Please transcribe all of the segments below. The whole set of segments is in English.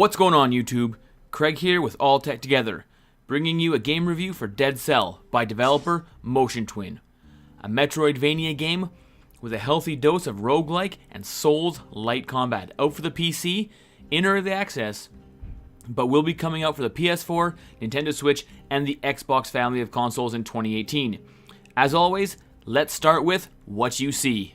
What's going on YouTube? Craig here with All Tech Together, bringing you a game review for Dead Cell by developer Motion Twin. A Metroidvania game with a healthy dose of roguelike and Souls-light combat. Out for the PC, in early access, but will be coming out for the P.S.4, Nintendo Switch, and the Xbox family of consoles in 2018. As always, let's start with what you see.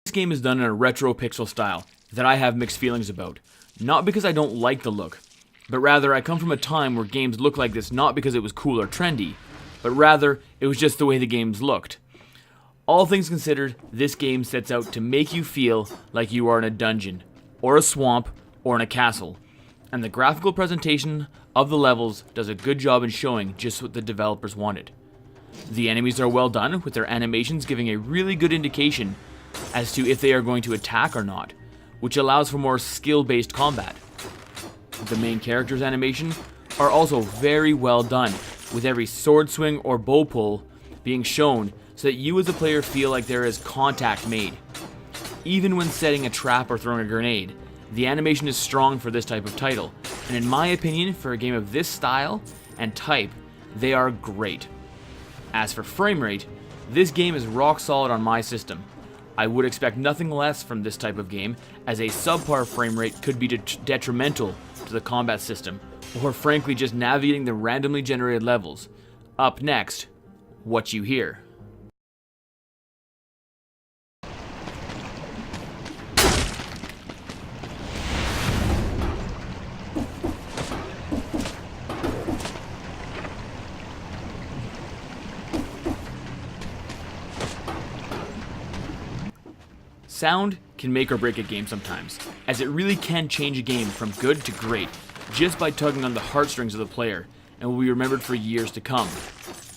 This game is done in a retro pixel style that I have mixed feelings about. Not because I don't like the look, but rather I come from a time where games looked like this not because it was cool or trendy, but rather it was just the way the games looked. All things considered, this game sets out to make you feel like you are in a dungeon, or a swamp, or in a castle, and the graphical presentation of the levels does a good job in showing just what the developers wanted. The enemies are well done, with their animations giving a really good indication as to if they are going to attack or not, which allows for more skill-based combat. The main character's animations are also very well done, with every sword swing or bow pull being shown so that you as a player feel like there is contact made. Even when setting a trap or throwing a grenade, the animation is strong for this type of title, and in my opinion, for a game of this style and type, they are great. As for frame rate, this game is rock solid on my system. I would expect nothing less from this type of game, as a subpar frame rate could be detrimental to the combat system, or frankly just navigating the randomly generated levels. Up next, what you hear. Sound can make or break a game sometimes, as it really can change a game from good to great, just by tugging on the heartstrings of the player, and will be remembered for years to come.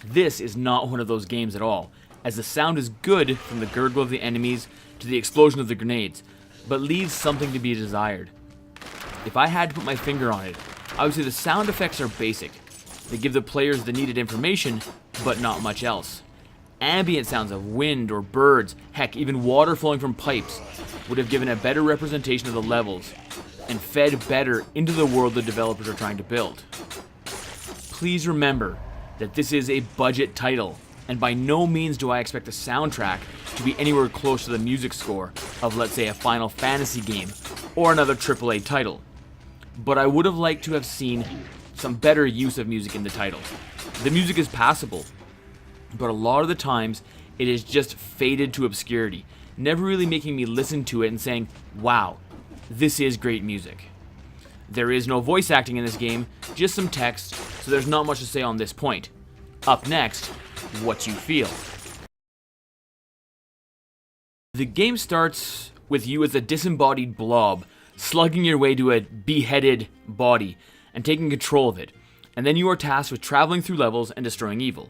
This is not one of those games at all, as the sound is good from the gurgle of the enemies to the explosion of the grenades, but leaves something to be desired. If I had to put my finger on it, I would say the sound effects are basic. They give the players the needed information, but not much else. Ambient sounds of wind or birds, heck, even water flowing from pipes, would have given a better representation of the levels and fed better into the world the developers are trying to build. Please remember that this is a budget title, and by no means do I expect the soundtrack to be anywhere close to the music score of, let's say, a Final Fantasy game or another AAA title. But I would have liked to have seen some better use of music in the title. The music is passable, but a lot of the times it is just faded to obscurity, never really making me listen to it and saying, wow, this is great music. There is no voice acting in this game, just some text, so there's not much to say on this point. Up next, what you feel. The game starts with you as a disembodied blob, slugging your way to a beheaded body and taking control of it, and then you are tasked with traveling through levels and destroying evil.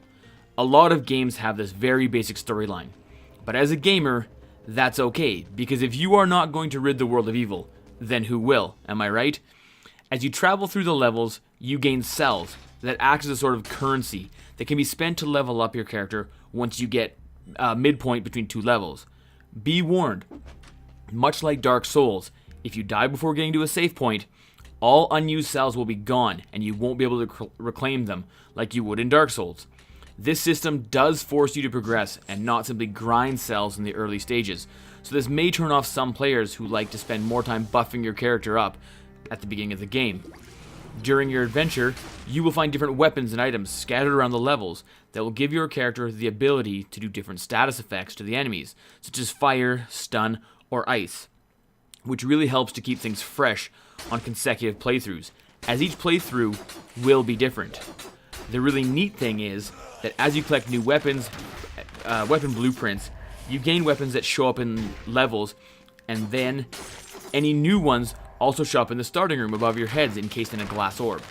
A lot of games have this very basic storyline, but as a gamer, that's okay, because if you are not going to rid the world of evil, then who will, am I right? As you travel through the levels, you gain cells that act as a sort of currency that can be spent to level up your character once you get midpoint between two levels. Be warned, much like Dark Souls, if you die before getting to a save point, all unused cells will be gone and you won't be able to reclaim them like you would in Dark Souls. This system does force you to progress and not simply grind cells in the early stages, so this may turn off some players who like to spend more time buffing your character up at the beginning of the game. During your adventure, you will find different weapons and items scattered around the levels that will give your character the ability to do different status effects to the enemies, such as fire, stun, or ice, which really helps to keep things fresh on consecutive playthroughs, as each playthrough will be different. The really neat thing is that as you collect new weapons, weapon blueprints, you gain weapons that show up in levels, and then any new ones also show up in the starting room above your heads encased in a glass orb.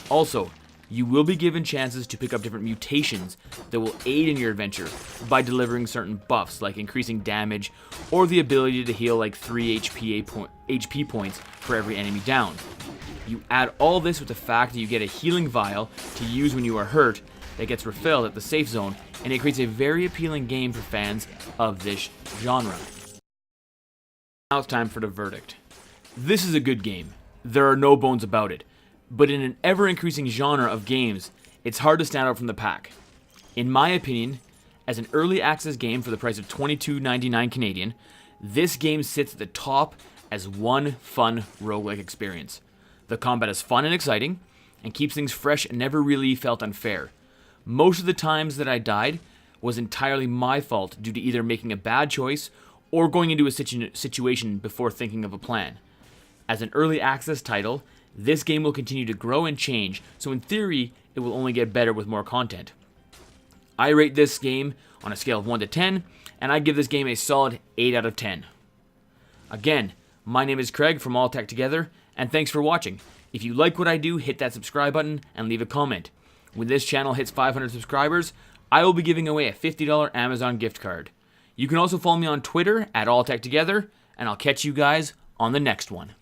Also, you will be given chances to pick up different mutations that will aid in your adventure by delivering certain buffs like increasing damage or the ability to heal like 3 HP points for every enemy down. You add all this with the fact that you get a healing vial to use when you are hurt that gets refilled at the safe zone, and it creates a very appealing game for fans of this genre. Now it's time for the verdict. This is a good game. There are no bones about it. But in an ever-increasing genre of games, it's hard to stand out from the pack. In my opinion, as an early access game for the price of $22.99 Canadian, this game sits at the top as one fun roguelike experience. The combat is fun and exciting, and keeps things fresh and never really felt unfair. Most of the times that I died was entirely my fault due to either making a bad choice or going into a situation before thinking of a plan. As an early access title, this game will continue to grow and change, so in theory, it will only get better with more content. I rate this game on a scale of 1 to 10, and I give this game a solid 8 out of 10. Again, my name is Craig from All Tech Together, and thanks for watching. If you like what I do, hit that subscribe button and leave a comment. When this channel hits 500 subscribers, I will be giving away a $50 Amazon gift card. You can also follow me on Twitter at All Tech Together, and I'll catch you guys on the next one.